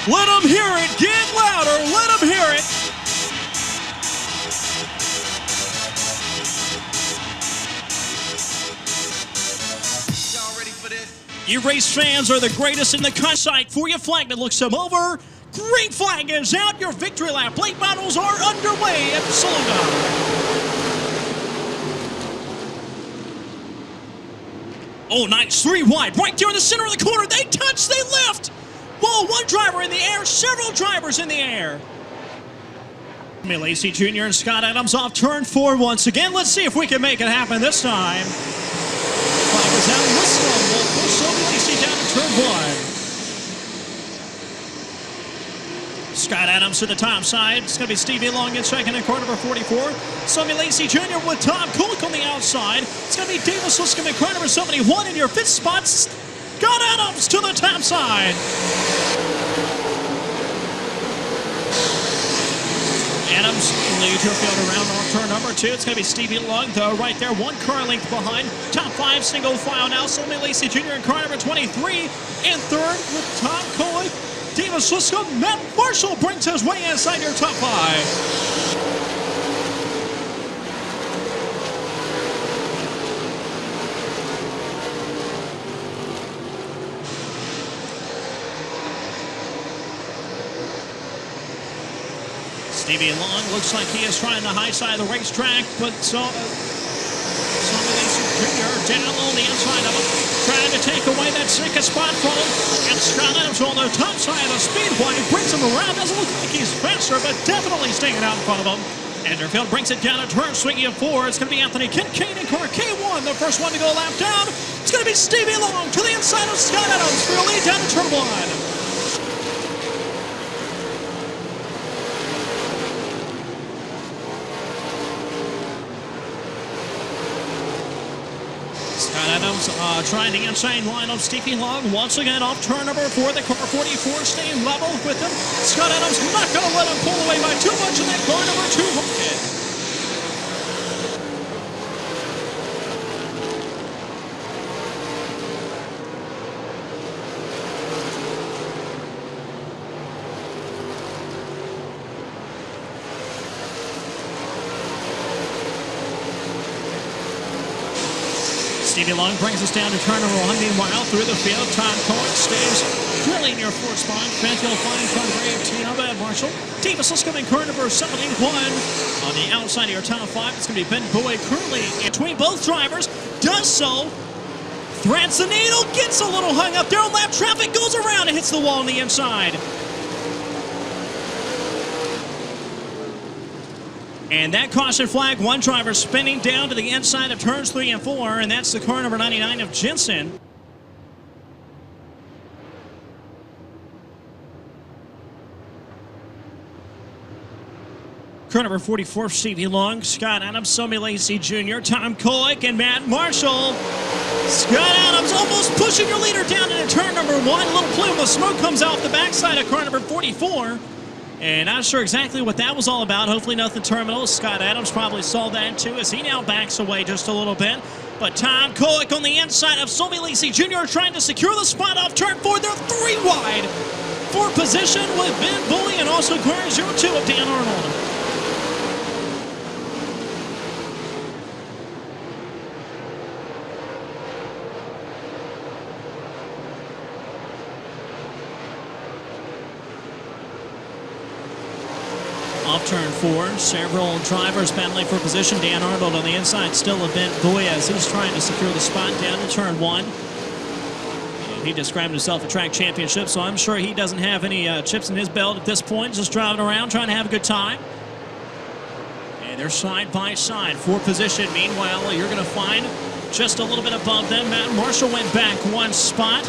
Let them hear it. Get louder. Let them hear it. Y'all ready for this? You race fans are the greatest in the country. For your flag that looks them over. Green flag is out. Your victory lap late models are underway at Saluda. Oh, nice. 3 wide. Right there in the center of the corner. They touch. They lift. Whoa, 1 driver in the air. Several drivers in the air. Lacey Jr. and Scott Adams off turn 4 once again. Let's see if we can make it happen this time. Flag is out. Liscombe will push over Lacey down to turn 1. Scott Adams to the top side. It's going to be Stevie Long in second in car number 44. Sammy Lacey Jr. with Tom Kulik on the outside. It's going to be Davis Liscombe in car number 71 in your 5th spot. Scott Adams to the top side. Adams leads your field around on turn number 2. It's going to be Stevie Long, though, right there, 1 car length behind. Top 5 single file now. Sammy Lacey Jr. in car number 23. And third with Tom Kulik. Davis Liscombe, Matt Marshall brings his way inside your top 5. Stevie Long looks like he is trying the high side of the racetrack, but Sammy Lacey Jr. down on the inside of him, trying to take away that second spot from him. And Scott Adams on the top side of the speedway brings him around. Doesn't look like he's faster, but definitely staying out in front of him. Enderfield brings it down a turn, swinging at 4. It's going to be Anthony Kincaid in car K1, the first one to go lap down. It's going to be Stevie Long to the inside of Scott Adams for a lead down to turn 1. Adams trying the inside line of Stevie Long. Once again off turn number 4. The car 44 staying level with him. Scott Adams not going to let him pull away by too much in that car number 2 rocket. Stevie Long brings us down to turn number 1. Meanwhile, through the field, Tom Kulik stays clearly in your 4th spot. Fanfield flying from Brave Tina, Matt Marshall. Davis Liscombe in car number 71. On the outside of your top 5, it's going to be Ben Bowie currently between both drivers. Does so. Threads the needle, gets a little hung up there on lap traffic, goes around and hits the wall on the inside. And that caution flag, 1 driver spinning down to the inside of turns 3 and 4, and that's the car number 99 of Jensen. Car number 44, Stevie Long, Scott Adams, Sammy Lacey Jr., Tom Kulik, and Matt Marshall. Scott Adams almost pushing your leader down into turn number 1. A little plume of smoke comes off the backside of car number 44. And not sure exactly what that was all about. Hopefully nothing terminal. Scott Adams probably saw that too as he now backs away just a little bit. But Tom Kulik on the inside of Sammy Lacey Jr. trying to secure the spot off turn 4. They're 3 wide for position with Ben Bowie and also car 02 of Dan Arnold. Off turn 4, several drivers battling for position. Dan Arnold on the inside, still a Ben Bowie as he's trying to secure the spot down to turn 1. And he described himself a track championship, so I'm sure he doesn't have any chips in his belt at this point, just driving around, trying to have a good time. And they're side by side for position. Meanwhile, you're going to find just a little bit above them, Matt Marshall went back 1 spot.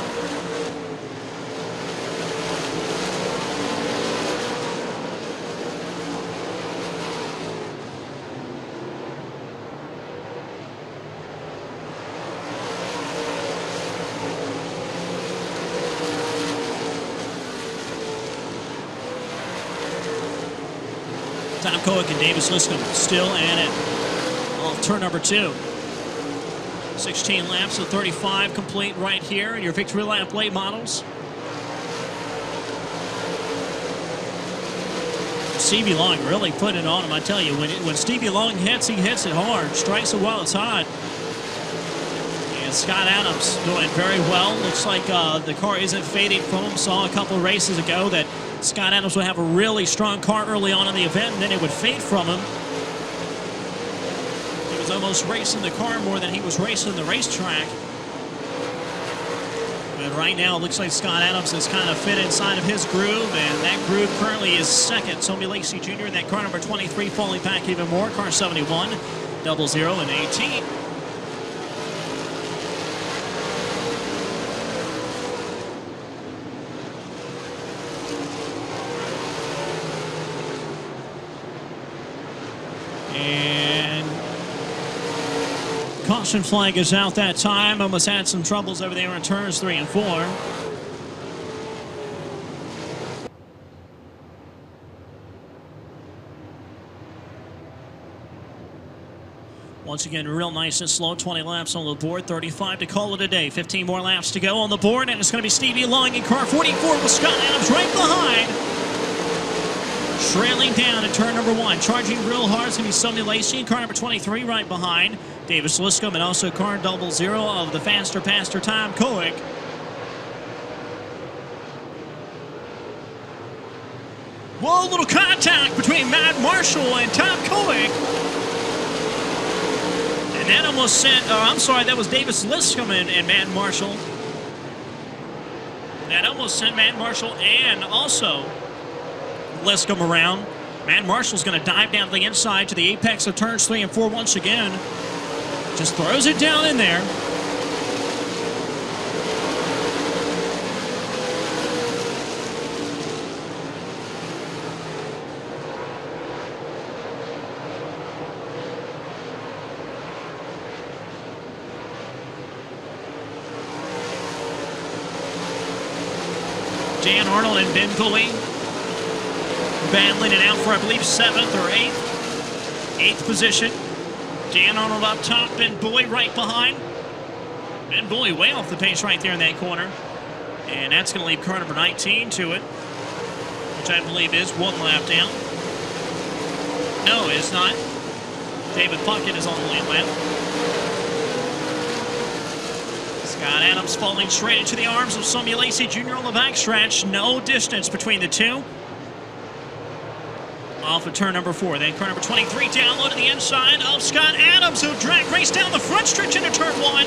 Tom Kulik and Davis Liscombe still at it off turn number 2. 16 laps of 35 complete right here in your victory lap late models. Stevie Long really put it on him. I tell you, when Stevie Long hits, he hits it hard. Strikes it while it's hot. And Scott Adams doing very well. Looks like the car isn't fading from him. Saw a couple of races ago that Scott Adams would have a really strong car early on in the event, and then it would fade from him. He was almost racing the car more than he was racing the racetrack. But right now, it looks like Scott Adams is kind of fit inside of his groove, and that groove currently is second. Tommy Lacey Jr. in that car number 23 falling back even more. Car 71, 00 and 18. And caution flag is out that time. Almost had some troubles over there in turns 3 and 4. Once again, real nice and slow. 20 laps on the board, 35 to call it a day. 15 more laps to go on the board, and it's going to be Stevie Long in car 44 with Scott Adams right behind. Trailing down in turn number 1. Charging real hard is going to be Sonny Lacey in car number 23 right behind. Davis Liscombe and also car 00 of the faster Tom Koeck. Whoa, little contact between Matt Marshall and Tom Koeck. And that almost sent, I'm sorry, that was Davis Liscombe and Matt Marshall. That almost sent Matt Marshall and also Liscombe around. Matt Marshall's going to dive down to the inside to the apex of turns 3 and 4 once again. Just throws it down in there. Dan Arnold and Ben Pulley battling it out for, I believe, 7th or 8th. 8th position. Dan Arnold up top, Ben Pulley right behind. Ben Pulley way off the pace right there in that corner. And that's going to leave car number 19 to it, which I believe is 1 lap down. No, it's not. David Puckett is on the lead lap. Scott Adams falling straight into the arms of Sonny Lacey Jr. on the backstretch. No distance between the two. Off of turn number 4. Then car number 23 down low to the inside of Scott Adams, who drag race down the front stretch into turn 1.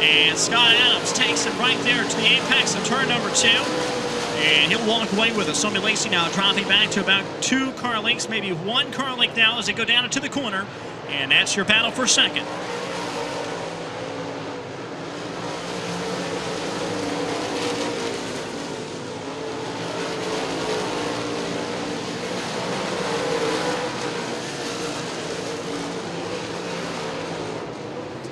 And Scott Adams takes it right there to the apex of turn number 2. And he'll walk away with it. Sonny Lacey now dropping back to about 2 car lengths, maybe 1 car length now as they go down into the corner. And that's your battle for second.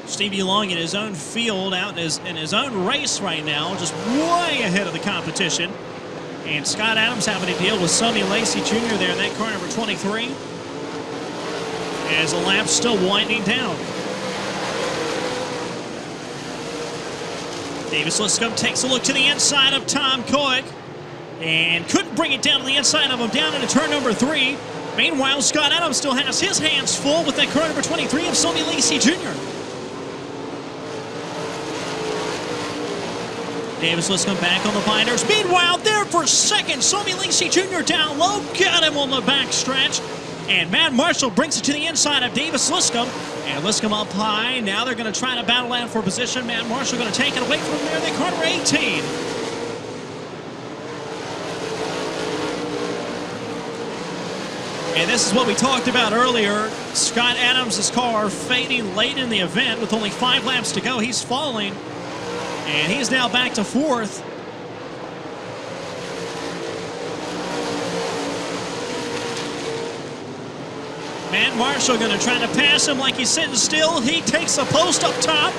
Stevie Long in his own field, out in his own race right now, just way ahead of the competition. And Scott Adams having to deal with Sonny Lacey Jr. there in that car number 23. As the lap's still winding down. Davis Liscombe takes a look to the inside of Tom Koeck and couldn't bring it down to the inside of him down into turn number 3. Meanwhile, Scott Adams still has his hands full with that car number 23 of Sonny Lacey Jr. Davis Liscombe back on the binders. Meanwhile, there for second, Sonny Lacey Jr. down low. Got him on the back stretch. And Matt Marshall brings it to the inside of Davis Liscombe. And Liscombe up high. Now they're going to try to battle out for position. Matt Marshall going to take it away from there. They car number 18. And this is what we talked about earlier. Scott Adams' car fading late in the event with only 5 laps to go. He's falling. And he's now back to 4th. Matt Marshall going to try to pass him like he's sitting still. He takes the post up top.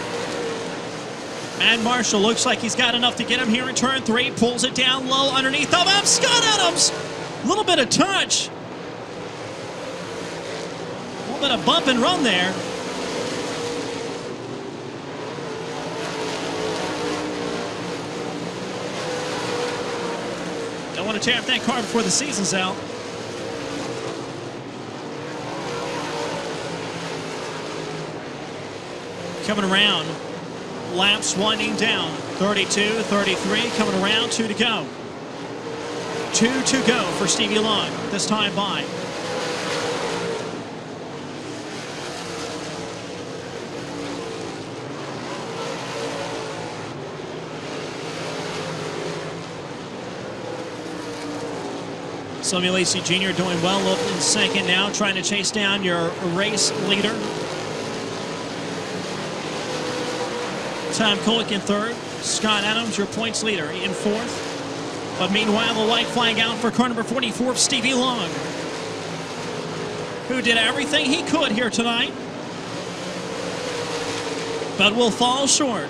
Matt Marshall looks like he's got enough to get him here in turn 3. Pulls it down low underneath of him. Scott Adams. A little bit of touch. A little bit of bump and run there. Don't want to tear up that car before the season's out. Coming around. Laps winding down. 32, 33, coming around, 2 to go. 2 to go for Stevie Long, this time by. Sammy Lacey Jr. doing well up in second now, trying to chase down your race leader. Tom Kulik in third. Scott Adams, your points leader, in fourth. But meanwhile, the white flag out for car number 44, Stevie Long, who did everything he could here tonight, but will fall short.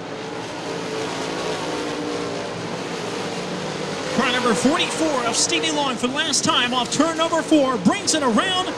Car number 44 of Stevie Long for the last time off turn number 4 brings it around